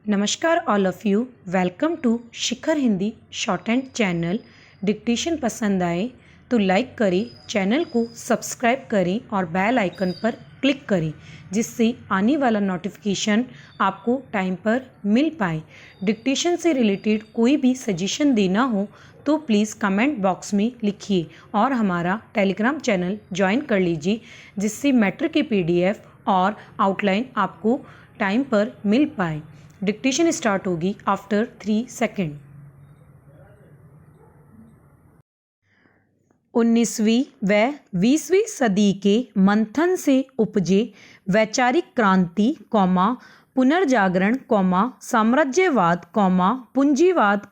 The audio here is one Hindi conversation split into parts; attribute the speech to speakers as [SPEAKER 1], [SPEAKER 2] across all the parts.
[SPEAKER 1] नमस्कार all of you. Welcome to Shikhar Hindi shorthand channel. Dictation पसंद आए तो लाइक करें, चैनल को सब्सक्राइब करें और बेल आइकन पर क्लिक करें जिससे आने वाला नोटिफिकेशन आपको टाइम पर मिल पाए। डिक्टेशन से रिलेटेड कोई भी सजेशन देना हो तो प्लीज़ कमेंट बॉक्स में लिखिए और हमारा टेलीग्राम चैनल ज्वाइन कर लीजिए जिससे मैटर की PDF और आउटलाइन आपको टाइम पर मिल पाए। डिक्टेशन स्टार्ट होगी आफ्टर 3 सेकेंड। 19वीं व 20वीं सदी के मंथन से उपजे वैचारिक क्रांति, पुनर्जागरण, साम्राज्यवाद, पूंजीवाद,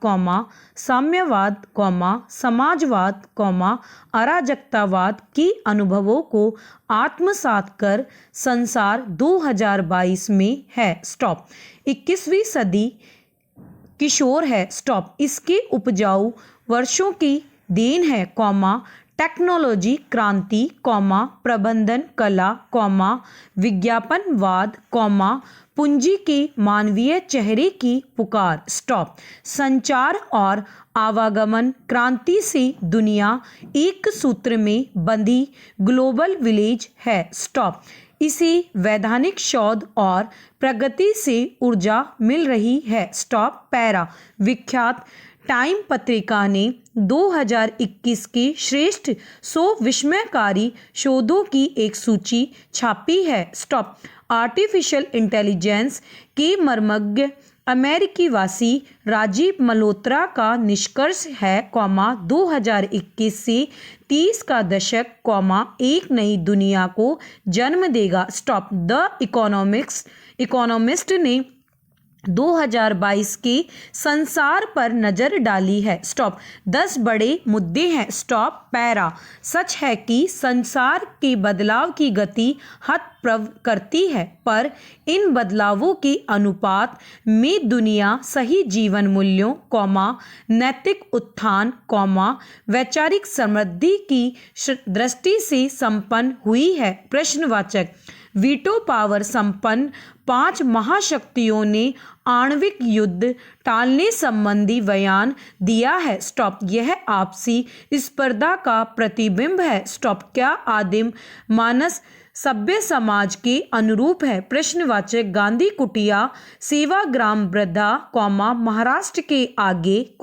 [SPEAKER 1] साम्यवाद, समाजवाद, अराजकतावाद के अनुभवों को आत्मसात कर संसार 2022 में है। स्टॉप। 21वीं सदी किशोर है। स्टॉप। इसके उपजाऊ वर्षों की देन है, टेक्नोलॉजी क्रांति, प्रबंधन कला, विज्ञापनवाद, पूंजी के मानवीय चेहरे की पुकार। स्टॉप। संचार और आवागमन क्रांति से दुनिया एक सूत्र में बंधी ग्लोबल विलेज है। स्टॉप। इसे वैधानिक शोध और प्रगति से ऊर्जा मिल रही है। स्टॉप। पैरा। विख्यात टाइम पत्रिका ने 2021 के श्रेष्ठ 100 विस्मयकारी शोधों की एक सूची छापी है। स्टॉप। आर्टिफिशियल इंटेलिजेंस के मर्मज्ञ अमेरिकी वासी राजीव मल्होत्रा का निष्कर्ष है, 2021 से 30 का दशक, एक नई दुनिया को जन्म देगा। स्टॉप। द इकोनॉमिस्ट ने 2022 के संसार पर नज़र डाली है। स्टॉप। 10 बड़े मुद्दे हैं। स्टॉप। पैरा। सच है कि संसार के बदलाव की गति हतप्रभ करती है, पर इन बदलावों के अनुपात में दुनिया सही जीवन मूल्यों, नैतिक उत्थान, वैचारिक समृद्धि की दृष्टि से संपन्न हुई है। प्रश्नवाचक। वीटो पावर संपन्न 5 महाशक्तियों ने आणविक युद्ध टालने संबंधी बयान दिया है। स्टॉप। यह आपसी स्पर्धा का प्रतिबिंब है। स्टॉप। क्या आदिम मानस सभ्य समाज के अनुरूप है? प्रश्नवाचक। गांधी कुटिया सेवाग्राम वृद्धा, महाराष्ट्र के आगे,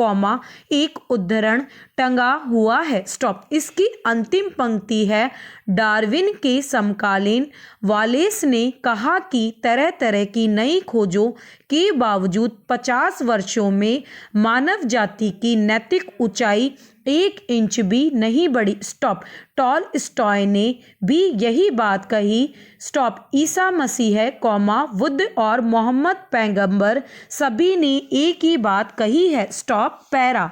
[SPEAKER 1] एक उद्धरण टंगा हुआ है। स्टॉप। इसकी अंतिम पंक्ति है, डार्विन के समकालीन वालेस ने कहा कि तरह तरह की नई खोजों के बावजूद 50 वर्षों में मानव जाति की नैतिक ऊंचाई 1 इंच भी नहीं बढ़ी। स्टॉप। टॉलस्टॉय ने भी यही बात कही। स्टॉप। ईसा मसीह, बुद्ध और मोहम्मद पैगंबर सभी ने एक ही बात कही है। स्टॉप। पैरा।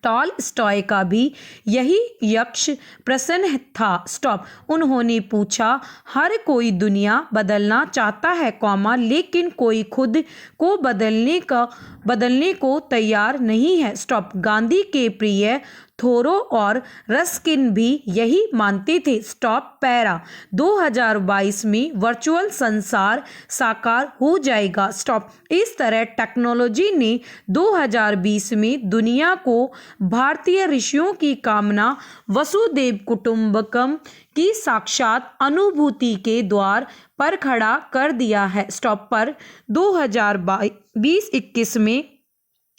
[SPEAKER 1] टॉलस्टॉय का भी यही यक्ष प्रश्न था। स्टॉप। उन्होंने पूछा, हर कोई दुनिया बदलना चाहता है, लेकिन कोई खुद को बदलने को तैयार नहीं है। स्टॉप। गांधी के प्रिय थोरो और रस्किन भी यही मानते थे। स्टॉप। पैरा। 2022 में वर्चुअल संसार साकार हो जाएगा। स्टॉप। इस तरह टेक्नोलॉजी ने 2020 में दुनिया को भारतीय ऋषियों की कामना वसुदेव कुटुंबकम की साक्षात अनुभूति के द्वार पर खड़ा कर दिया है। स्टॉप। पर 2020-21 में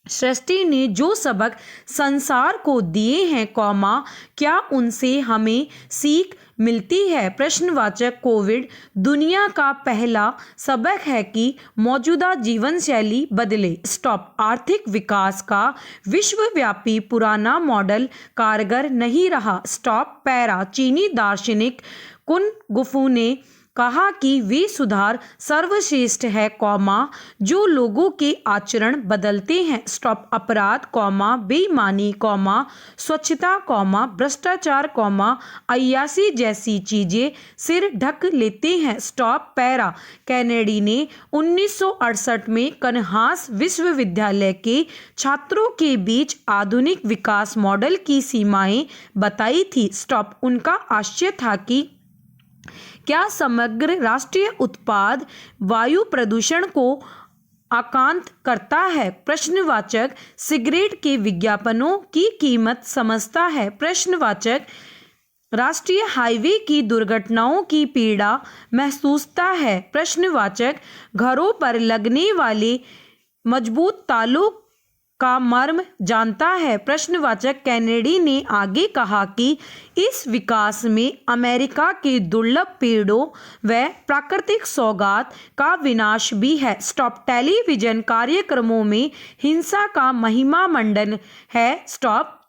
[SPEAKER 1] सृष्टि ने जो सबक संसार को दिए हैं, क्या उनसे हमें सीख मिलती है? प्रश्नवाचक। कोविड दुनिया का पहला सबक है कि मौजूदा जीवन शैली बदले। स्टॉप। आर्थिक विकास का विश्वव्यापी पुराना मॉडल कारगर नहीं रहा। स्टॉप। पैरा। चीनी दार्शनिक कुन गुफू ने कहा कि वे सुधार सर्वश्रेष्ठ है, जो लोगों के आचरण बदलते हैं। स्टॉप। अपराध, बेईमानी, स्वच्छता, भ्रष्टाचार, अय्यासी जैसी चीजें सिर ढक लेते हैं। स्टॉप। पैरा। कैनेडी ने 1968 में कन्हास विश्वविद्यालय के छात्रों के बीच आधुनिक विकास मॉडल की सीमाएं बताई थी। स्टॉप। उनका आशय था कि क्या समग्र राष्ट्रीय उत्पाद वायु प्रदूषण को आकांत करता है? प्रश्नवाचक। सिगरेट के विज्ञापनों की कीमत समझता है? प्रश्नवाचक। राष्ट्रीय हाईवे की दुर्घटनाओं की पीड़ा महसूसता है? प्रश्नवाचक। घरों पर लगने वाले मजबूत तालों का मर्म जानता है? प्रश्नवाचक। केनेडी ने आगे कहा कि इस विकास में अमेरिका के दुर्लभ पेड़ों व प्राकृतिक सौगात का विनाश भी है। स्टॉप। टेलीविजन कार्यक्रमों में हिंसा का महिमा मंडन है? स्टॉप।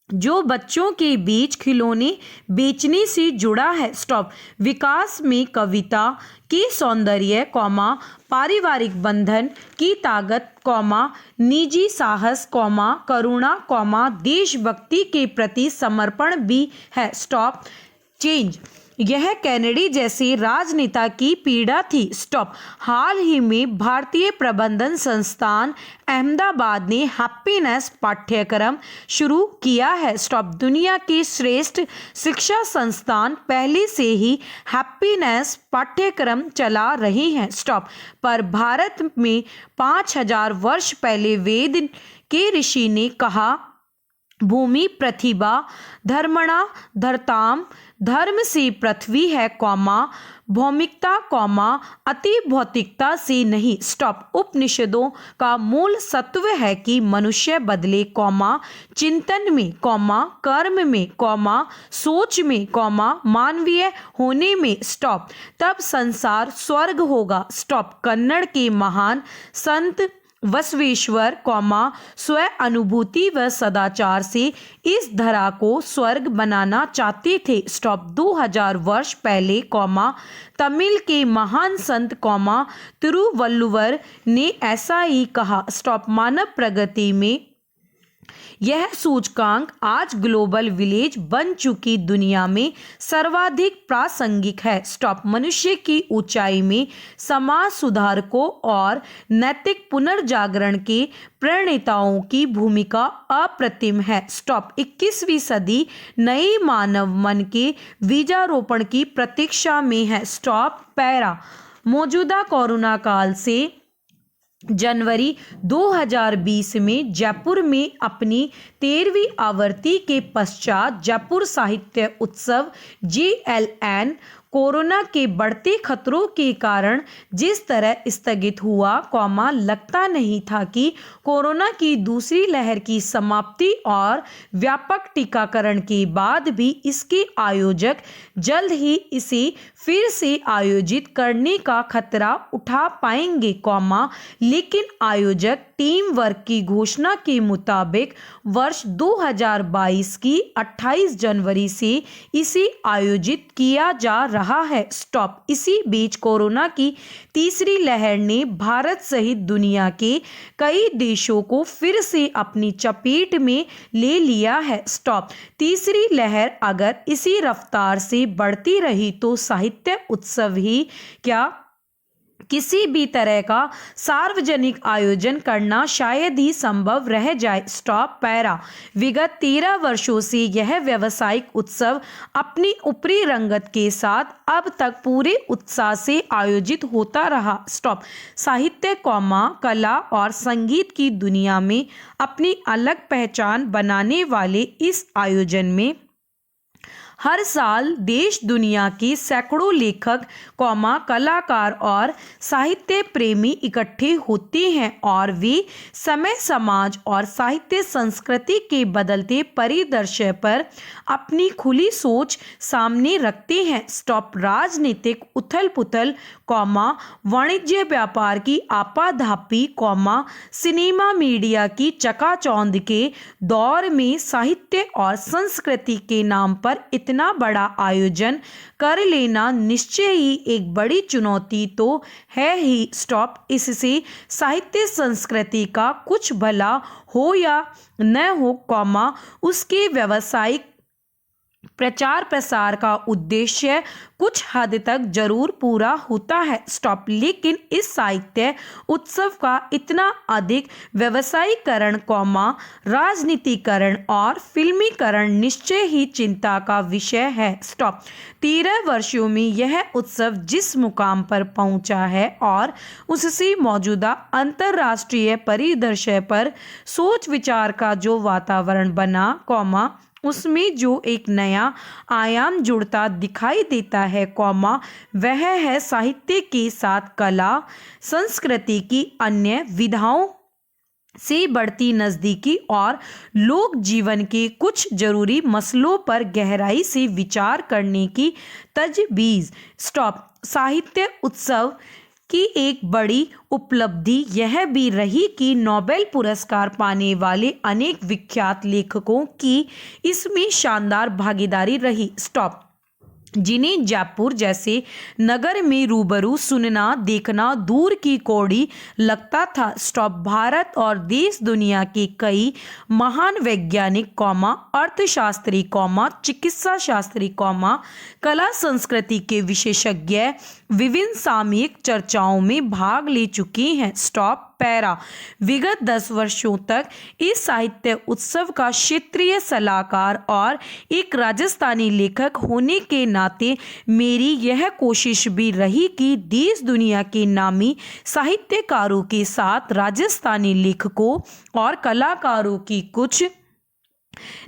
[SPEAKER 1] जो बच्चों के बीच खिलौने बेचने से जुड़ा है? स्टॉप। विकास में कविता की सौंदर्य, पारिवारिक बंधन की ताकत, निजी साहस, करुणा, देशभक्ति के प्रति समर्पण भी है? स्टॉप। चेंज। यह केनेडी जैसे राजनेता की पीड़ा थी? स्टॉप। हाल ही में भारतीय प्रबंधन संस्थान अहमदाबाद ने हैप्पीनेस पाठ्यक्रम शुरू किया है? स्टॉप। दुनिया के श्रेष्ठ शिक्षा संस्थान पहले से ही हैप्पीनेस पाठ्यक्रम चला रहे हैं? स्टॉप। पर भारत में 5000 वर्ष पहले वेद के ऋषि ने कहा, भूमि प्रतिभा धर्मणा धरताम, धर्म से पृथ्वी है, भौमिकता, अति भौतिकता से नहीं। स्टॉप। उपनिषदों का मूल सत्व है कि मनुष्य बदले, चिंतन में, कर्म में, सोच में, मानवीय होने में। स्टॉप। तब संसार स्वर्ग होगा। स्टॉप। कन्नड़ के महान संत बसवेश्वर, स्व अनुभूति व सदाचार से इस धरा को स्वर्ग बनाना चाहते थे? स्टॉप। 2000 वर्ष पहले, तमिल के महान संत, तिरुवल्लुवर ने ऐसा ही कहा। स्टॉप। मानव प्रगति में यह सूचकांक आज ग्लोबल विलेज बन चुकी दुनिया में सर्वाधिक प्रासंगिक है? स्टॉप। मनुष्य की ऊंचाई में समाज सुधारकों और नैतिक पुनर्जागरण के प्रणेताओं की भूमिका अप्रतिम है? स्टॉप। 21वीं सदी नए मानव मन के बीजारोपण की प्रतीक्षा में है? स्टॉप। पैरा। मौजूदा कोरोना काल से जनवरी 2020 में जयपुर में अपनी 13वीं आवृत्ति के पश्चात जयपुर साहित्य उत्सव JLN कोरोना के बढ़ते खतरों के कारण जिस तरह स्थगित हुआ, लगता नहीं था कि कोरोना की दूसरी लहर की समाप्ति और व्यापक टीकाकरण के बाद भी इसके आयोजक जल्द ही इसे फिर से आयोजित करने का खतरा उठा पाएंगे, लेकिन आयोजक टीम वर्क की घोषणा के मुताबिक वर्ष 2022 की 28 जनवरी से इसे आयोजित किया जा रहा है? स्टॉप। इसी बीच कोरोना की तीसरी लहर ने भारत सहित दुनिया के कई देशों को फिर से अपनी चपेट में ले लिया है? स्टॉप। तीसरी लहर अगर इसी रफ्तार से बढ़ती रही तो साहित्य उत्सव ही क्या किसी भी तरह का सार्वजनिक आयोजन करना शायद ही संभव रह जाए? स्टॉप। पैरा। विगत 13 वर्षों से यह व्यावसायिक उत्सव अपनी ऊपरी रंगत के साथ अब तक पूरे उत्साह से आयोजित होता रहा। स्टॉप। साहित्य, कला और संगीत की दुनिया में अपनी अलग पहचान बनाने वाले इस आयोजन में हर साल देश दुनिया के सैकड़ों लेखक, कलाकार और साहित्य प्रेमी इकट्ठे होते हैं और वे समय, समाज और साहित्य संस्कृति के बदलते परिदृश्य पर अपनी खुली सोच सामने रखते हैं। स्टॉप। राजनीतिक उथल पुथल, वाणिज्य व्यापार की आपाधापी, सिनेमा मीडिया की चकाचौंध के दौर में साहित्य और संस्कृति के नाम पर इतना बड़ा आयोजन कर लेना निश्चय ही एक बड़ी चुनौती तो है ही। स्टॉप। इससे साहित्य संस्कृति का कुछ भला हो या न हो, उसके व्यावसायिक प्रचार प्रसार का उद्देश्य कुछ हद तक जरूर पूरा होता है। स्टॉप। लेकिन इस साहित्य उत्सव का इतना अधिक व्यवसायीकरण, राजनीतिकरण और फिल्मीकरण निश्चय ही चिंता का विषय है। स्टॉप। 13 वर्षों में यह उत्सव जिस मुकाम पर पहुंचा है और उससे मौजूदा अंतर्राष्ट्रीय परिदृश्य पर सोच विचार का जो वातावरण बना, उसमें जो एक नया आयाम जुड़ता दिखाई देता है, वह है साहित्य के साथ कला संस्कृति की अन्य विधाओं से बढ़ती नज़दीकी और लोक जीवन के कुछ जरूरी मसलों पर गहराई से विचार करने की तजवीज़। स्टॉप। साहित्य उत्सव की एक बड़ी उपलब्धि यह भी रही कि नोबेल पुरस्कार पाने वाले अनेक विख्यात लेखकों की इसमें शानदार भागीदारी रही। स्टॉप। जिन्हें जयपुर जैसे नगर में रूबरू सुनना देखना दूर की कौड़ी लगता था। स्टॉप। भारत और देश दुनिया के कई महान वैज्ञानिक, अर्थशास्त्री, चिकित्सा शास्त्री, कला संस्कृति के विशेषज्ञ विभिन्न सामयिक चर्चाओं में भाग ले चुके हैं। स्टॉप। पैरा। विगत 10 वर्षों तक इस साहित्य उत्सव का क्षेत्रीय सलाहकार और एक राजस्थानी लेखक होने के नाते मेरी यह कोशिश भी रही कि देश दुनिया के नामी साहित्यकारों के साथ राजस्थानी लेखकों और कलाकारों की कुछ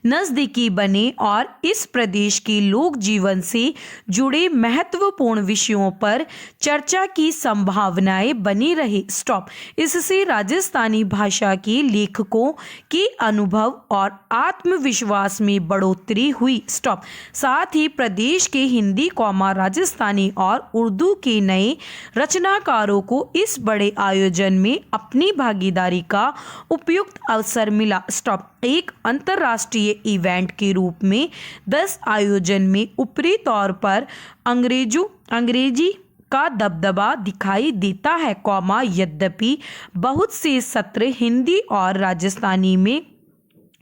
[SPEAKER 1] नज़दीकी बने और इस प्रदेश के लोक जीवन से जुड़े महत्वपूर्ण विषयों पर चर्चा की संभावनाएं बनी रही। स्टॉप। इससे राजस्थानी भाषा के लेखकों के अनुभव और आत्मविश्वास में बढ़ोतरी हुई। स्टॉप। साथ ही प्रदेश के हिंदी, राजस्थानी और उर्दू के नए रचनाकारों को इस बड़े आयोजन में अपनी भागीदारी का उपयुक्त अवसर मिला। स्टॉप। एक अंतर्राष्ट्रीय इवेंट के रूप में 10 आयोजन में ऊपरी तौर पर अंग्रेजी का दबदबा दिखाई देता है, यद्यपि बहुत से सत्र हिंदी और राजस्थानी में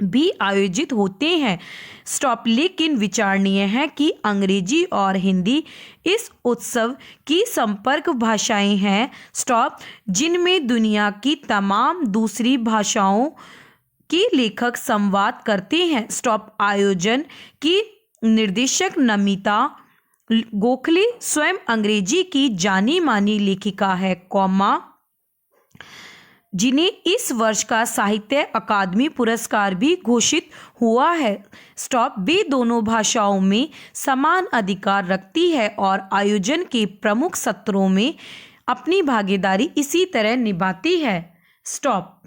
[SPEAKER 1] भी आयोजित होते हैं। स्टॉप। लेकिन विचारणीय है कि अंग्रेजी और हिंदी इस उत्सव की संपर्क भाषाएं हैं। स्टॉप। जिनमें दुनिया की तमाम दूसरी भाषाओं के लेखक संवाद करते हैं। स्टॉप। आयोजन की निर्देशक नमिता गोखले स्वयं अंग्रेजी की जानी मानी लेखिका है, जिन्हें इस वर्ष का साहित्य अकादमी पुरस्कार भी घोषित हुआ है। स्टॉप। वे दोनों भाषाओं में समान अधिकार रखती है और आयोजन के प्रमुख सत्रों में अपनी भागीदारी इसी तरह निभाती है। स्टॉप।